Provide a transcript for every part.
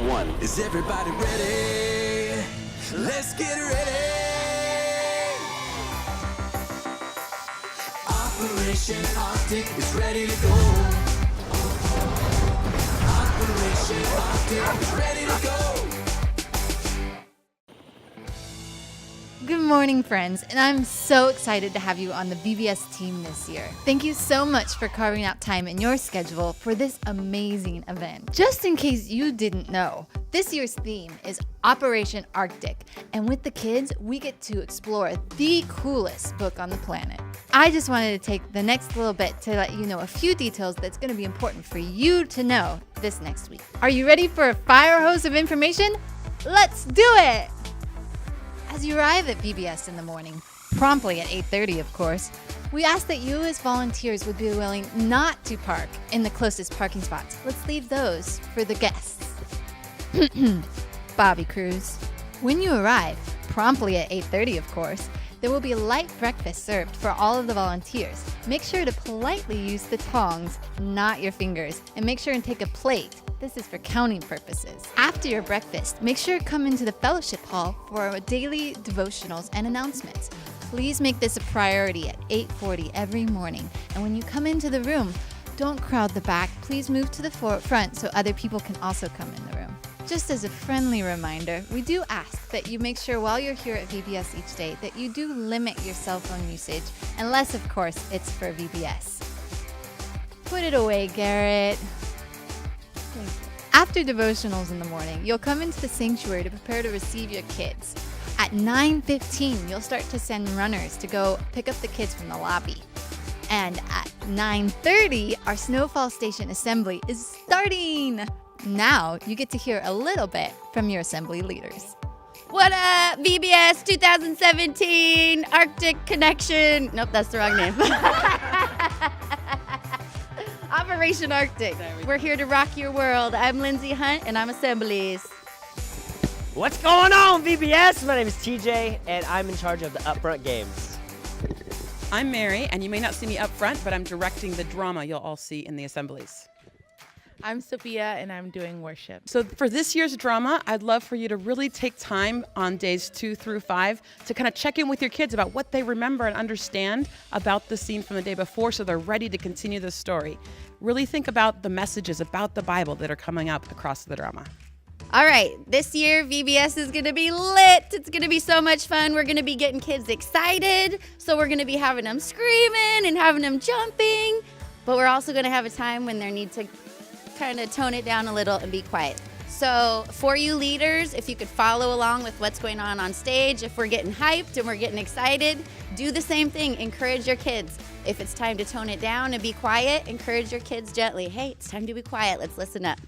1. Is everybody ready? Let's get ready. Operation Arctic is ready to go. Operation Arctic is ready to go. Good morning, friends, and I'm so excited to have you on the VBS team this year. Thank you so much for carving out time in your schedule for this amazing event. Just in case you didn't know, this year's theme is Operation Arctic, and with the kids, we get to explore the coolest book on the planet. I just wanted to take the next little bit to let you know a few details that's going to be important for you to know this next week. Are you ready for a fire hose of information? Let's do it! As you arrive at VBS in the morning, promptly at 8:30 of course, we ask that you as volunteers would be willing not to park in the closest parking spots. Let's leave those for the guests. Bobby Cruz. When you arrive, promptly at 8:30 of course, there will be a light breakfast served for all of the volunteers. Make sure to politely use the tongs, not your fingers, and make sure and take a plate. This is for counting purposes. After your breakfast, make sure to come into the fellowship hall for our daily devotionals and announcements. Please make this a priority at 8:40 every morning. And when you come into the room, don't crowd the back. Please move to the front so other people can also come in the room. Just as a friendly reminder, we do ask that you make sure while you're here at VBS each day that you do limit your cell phone usage, unless of course it's for VBS. Put it away, Garrett. After devotionals in the morning, you'll come into the sanctuary to prepare to receive your kids. At 9:15, you'll start to send runners to go pick up the kids from the lobby. And at 9:30, our Snowfall Station assembly is starting. Now you get to hear a little bit from your assembly leaders. What up, VBS 2017 Arctic Connection. Nope, that's the wrong name. Operation Arctic. We're here to rock your world. I'm Lindsay Hunt, and I'm Assemblies. What's going on, VBS? My name is TJ, and I'm in charge of the Upfront Games. I'm Mary, and you may not see me up front, but I'm directing the drama you'll all see in the assemblies. I'm Sophia, and I'm doing worship. So for this year's drama, I'd love for you to really take time on days 2 through 5 to kind of check in with your kids about what they remember and understand about the scene from the day before so they're ready to continue the story. Really think about the messages about the Bible that are coming up across the drama. All right, this year VBS is going to be lit. It's going to be so much fun. We're going to be getting kids excited. So we're going to be having them screaming and having them jumping. But we're also going to have a time when they need to kind of tone it down a little and be quiet. So for you leaders, if you could follow along with what's going on stage, if we're getting hyped and we're getting excited, do the same thing. Encourage your kids. If it's time to tone it down and be quiet, encourage your kids gently. Hey, it's time to be quiet. Let's listen up.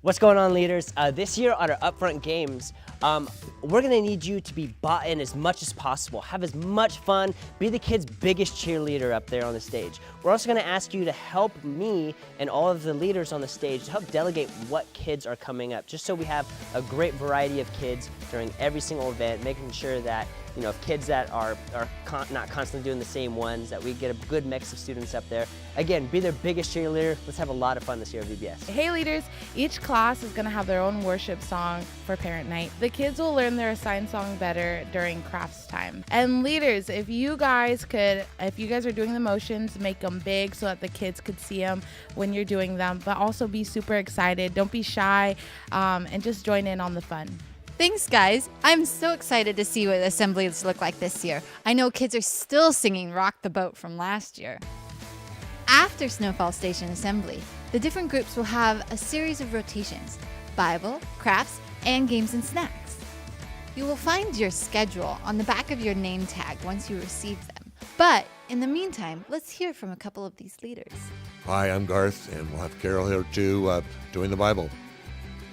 What's going on, leaders? This year on our Upfront Games, we're gonna need you to be bought in as much as possible. Have as much fun. Be the kids' biggest cheerleader up there on the stage. We're also gonna ask you to help me and all of the leaders on the stage to help delegate what kids are coming up, just so we have a great variety of kids during every single event, making sure that kids that are not constantly doing the same ones, that we get a good mix of students up there. Again, be their biggest cheerleader. Let's have a lot of fun this year at VBS. Hey leaders, each class is going to have their own worship song for parent night. The kids will learn their assigned song better during crafts time. And leaders, if you guys are doing the motions, make them big so that the kids could see them when you're doing them, but also be super excited. Don't be shy, and just join in on the fun. Thanks, guys. I'm so excited to see what assemblies look like this year. I know kids are still singing Rock the Boat from last year. After Snowfall Station Assembly, the different groups will have a series of rotations: Bible, crafts, and games and snacks. You will find your schedule on the back of your name tag once you receive them. But in the meantime, let's hear from a couple of these leaders. Hi, I'm Garth, and we'll have Carol here too, doing the Bible.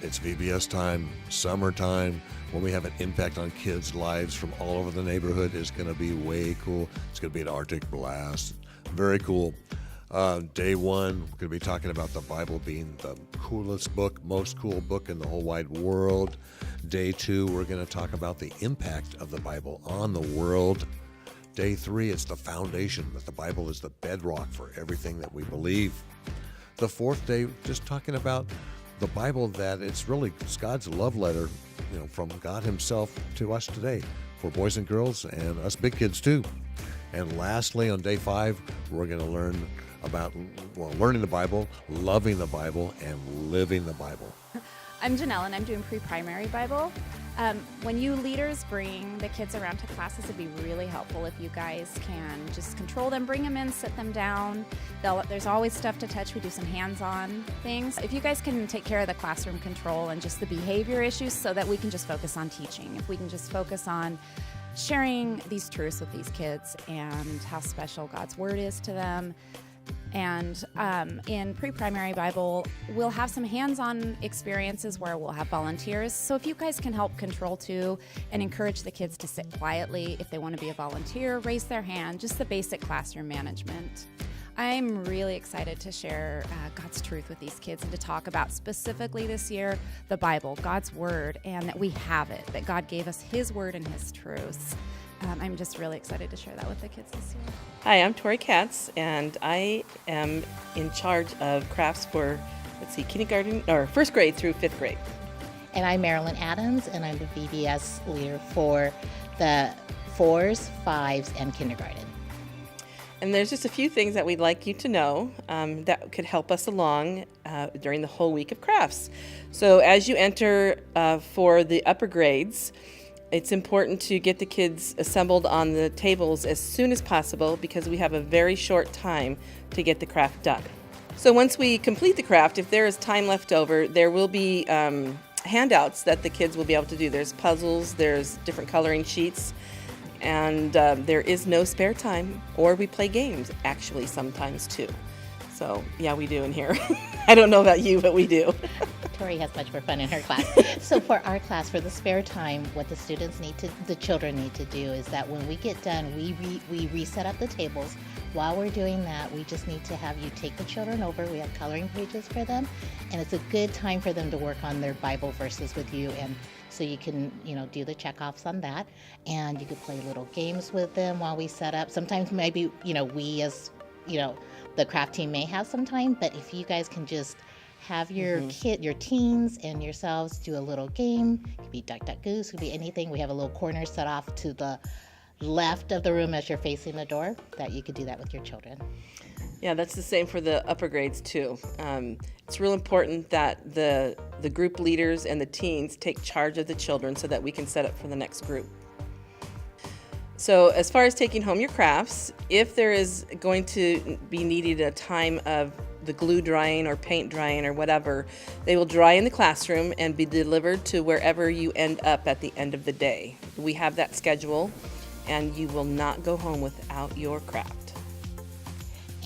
It's VBS time, summertime, when we have an impact on kids' lives from all over the neighborhood. Is going to be way cool. It's going to be an Arctic blast. Very cool. Day one, we're going to be talking about the Bible being the coolest book, most cool book in the whole wide world. Day two, we're going to talk about the impact of the Bible on the world. Day three, it's the foundation, that the Bible is the bedrock for everything that we believe. The fourth day, just talking about the Bible that it's God's love letter, from God himself to us today, for boys and girls and us big kids too. And lastly, on day 5, we're going to learn about learning the Bible, loving the Bible, and living the Bible. I'm Janelle, and I'm doing PrePrimary Bible. When you leaders bring the kids around to classes, it'd be really helpful if you guys can just control them, bring them in, sit them down. There's always stuff to touch. We do some hands-on things. If you guys can take care of the classroom control and just the behavior issues so that we can just focus on teaching, if we can just focus on sharing these truths with these kids and how special God's Word is to them. And in PrePrimary Bible, we'll have some hands-on experiences where we'll have volunteers. So if you guys can help control too and encourage the kids to sit quietly, if they want to be a volunteer, raise their hand, just the basic classroom management. I'm really excited to share God's truth with these kids and to talk about specifically this year the Bible, God's Word, and that we have it, that God gave us His Word and His truths. I'm just really excited to share that with the kids this year. Hi, I'm Tori Katz, and I am in charge of crafts for, kindergarten or first grade through 5th grade. And I'm Marilyn Adams, and I'm the VBS leader for the 4s, 5s, and kindergarten. And there's just a few things that we'd like you to know that could help us along during the whole week of crafts. So as you enter for the upper grades, it's important to get the kids assembled on the tables as soon as possible because we have a very short time to get the craft done. So once we complete the craft, if there is time left over, there will be handouts that the kids will be able to do. There's puzzles, there's different coloring sheets, and there is no spare time, or we play games, actually, sometimes too. So yeah, we do in here. I don't know about you, but we do. Tori has much more fun in her class. So for our class, for the spare time, what the children need to do is that when we get done, we reset up the tables. While we're doing that, we just need to have you take the children over. We have coloring pages for them, and it's a good time for them to work on their Bible verses with you, and so you can, do the checkoffs on that, and you could play little games with them while we set up. Sometimes maybe, we as, the craft team may have some time, but if you guys can just have your your teens and yourselves do a little game. It could be Duck, Duck, Goose, it could be anything. We have a little corner set off to the left of the room as you're facing the door that you could do that with your children. Yeah, that's the same for the upper grades too. It's real important that the group leaders and the teens take charge of the children so that we can set up for the next group. So as far as taking home your crafts, if there is going to be needed a time of the glue drying or paint drying or whatever, they will dry in the classroom and be delivered to wherever you end up at the end of the day. We have that schedule, and you will not go home without your craft.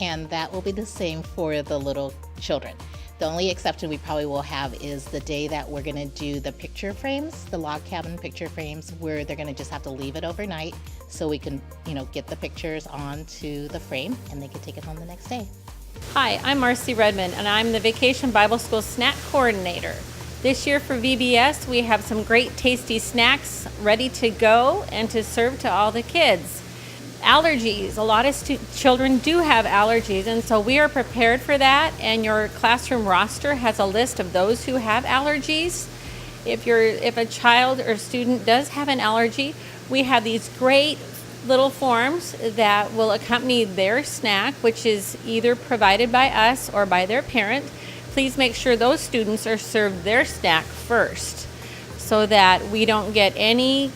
And that will be the same for the little children. The only exception we probably will have is the day that we're going to do the picture frames, the log cabin picture frames, where they're going to just have to leave it overnight so we can, get the pictures onto the frame and they can take it home the next day. Hi, I'm Marcy Redmond, and I'm the Vacation Bible School Snack Coordinator. This year for VBS, we have some great tasty snacks ready to go and to serve to all the kids. Allergies, a lot of children do have allergies, and so we are prepared for that, and your classroom roster has a list of those who have allergies. If a child or student does have an allergy, we have these great little forms that will accompany their snack, which is either provided by us or by their parent. Please make sure those students are served their snack first so that we don't get any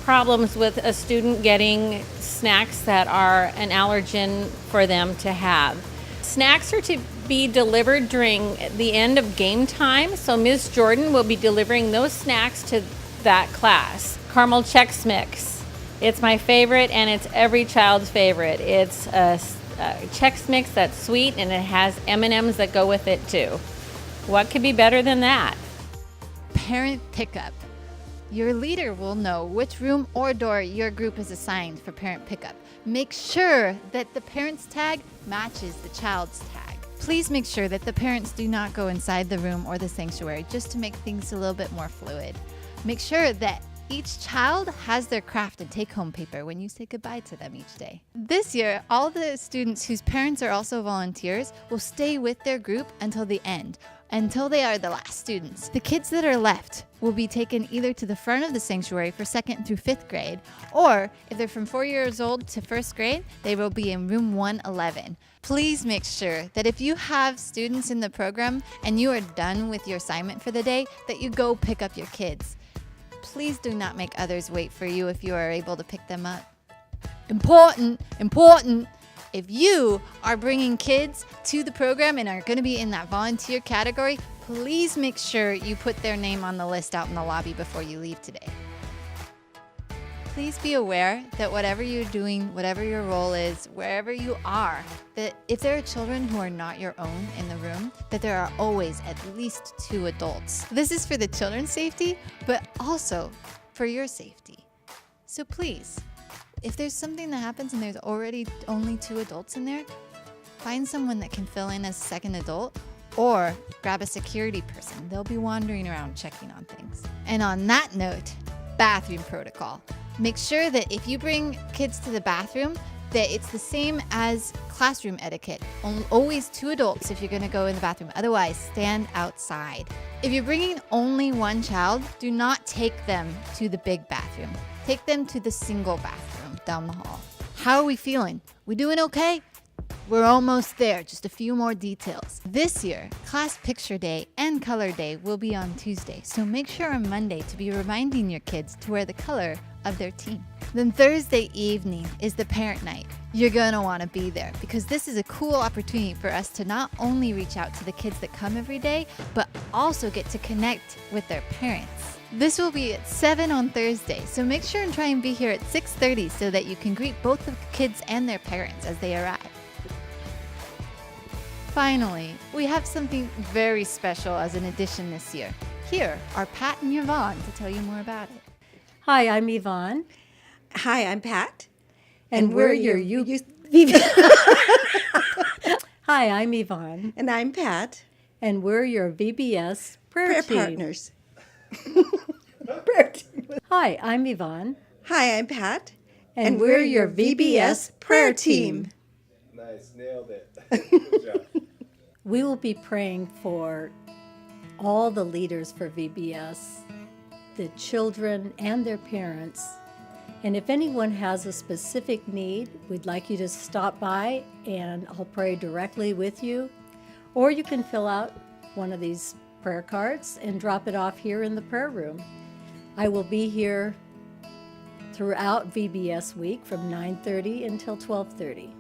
problems with a student getting snacks that are an allergen for them to have. Snacks are to be delivered during the end of game time, so Ms. Jordan will be delivering those snacks to that class. Caramel Chex Mix. It's my favorite, and it's every child's favorite. It's a Chex Mix that's sweet, and it has M&Ms that go with it too. What could be better than that? Parent pickup. Your leader will know which room or door your group is assigned for parent pickup. Make sure that the parent's tag matches the child's tag. Please make sure that the parents do not go inside the room or the sanctuary just to make things a little bit more fluid. Make sure that Each child has their craft and take-home paper when you say goodbye to them each day. This year, all the students whose parents are also volunteers will stay with their group until the end, until they are the last students. The kids that are left will be taken either to the front of the sanctuary for 2nd through 5th grade, or if they're from 4 years old to 1st grade, they will be in room 111. Please make sure that if you have students in the program and you are done with your assignment for the day, that you go pick up your kids. Please do not make others wait for you if you are able to pick them up. Important. If you are bringing kids to the program and are going to be in that volunteer category, please make sure you put their name on the list out in the lobby before you leave today. Please be aware that whatever you're doing, whatever your role is, wherever you are, that if there are children who are not your own in the room, that there are always at least 2 adults. This is for the children's safety, but also for your safety. So please, if there's something that happens and there's already only 2 adults in there, find someone that can fill in as a second adult, or grab a security person. They'll be wandering around checking on things. And on that note, bathroom protocol. Make sure that if you bring kids to the bathroom, that it's the same as classroom etiquette. Always 2 adults if you're going to go in the bathroom. Otherwise, stand outside. If you're bringing only 1 child, do not take them to the big bathroom. Take them to the single bathroom down the hall. How are we feeling? We doing okay? We're almost there, just a few more details. This year, Class Picture Day and Color Day will be on Tuesday, so make sure on Monday to be reminding your kids to wear the color of their team. Then Thursday evening is the parent night. You're gonna wanna be there because this is a cool opportunity for us to not only reach out to the kids that come every day, but also get to connect with their parents. This will be at 7 on Thursday, so make sure and try and be here at 6:30 so that you can greet both the kids and their parents as they arrive. Finally, we have something very special as an addition this year. Here are Pat and Yvonne to tell you more about it. Hi, I'm Yvonne. Hi, I'm Pat. And we're your Hi, I'm Yvonne. And I'm Pat. And we're your VBS prayer team. Partners. Hi, I'm Yvonne. Hi, I'm Pat. And we're your VBS prayer team. Nice, nailed it. Good job. We will be praying for all the leaders for VBS, the children and their parents. And if anyone has a specific need, we'd like you to stop by and I'll pray directly with you. Or you can fill out one of these prayer cards and drop it off here in the prayer room. I will be here throughout VBS week from 9:30 until 12:30.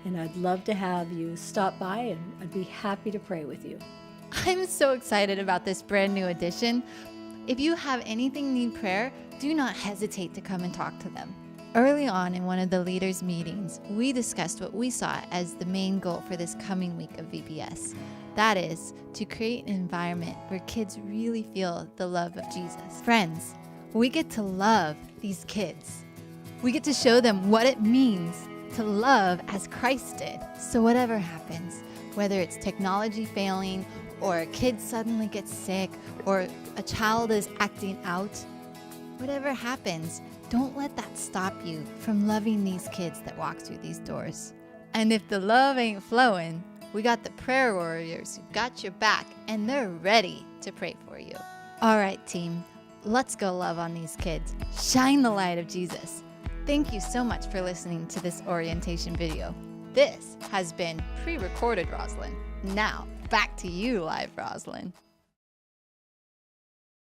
And I'd love to have you stop by and I'd be happy to pray with you. I'm so excited about this brand new addition. If you have anything need prayer, do not hesitate to come and talk to them. Early on in one of the leaders' meetings, we discussed what we saw as the main goal for this coming week of VBS. That is, to create an environment where kids really feel the love of Jesus. Friends, we get to love these kids. We get to show them what it means to love as Christ did. So whatever happens, whether it's technology failing, or a kid suddenly gets sick, or a child is acting out, whatever happens, don't let that stop you from loving these kids that walk through these doors. And if the love ain't flowing, we got the prayer warriors who got your back, and they're ready to pray for you. All right, team, let's go love on these kids. Shine the light of Jesus. Thank you so much for listening to this orientation video. This has been pre-recorded, Rosalind. Now, back to you, live Rosalind.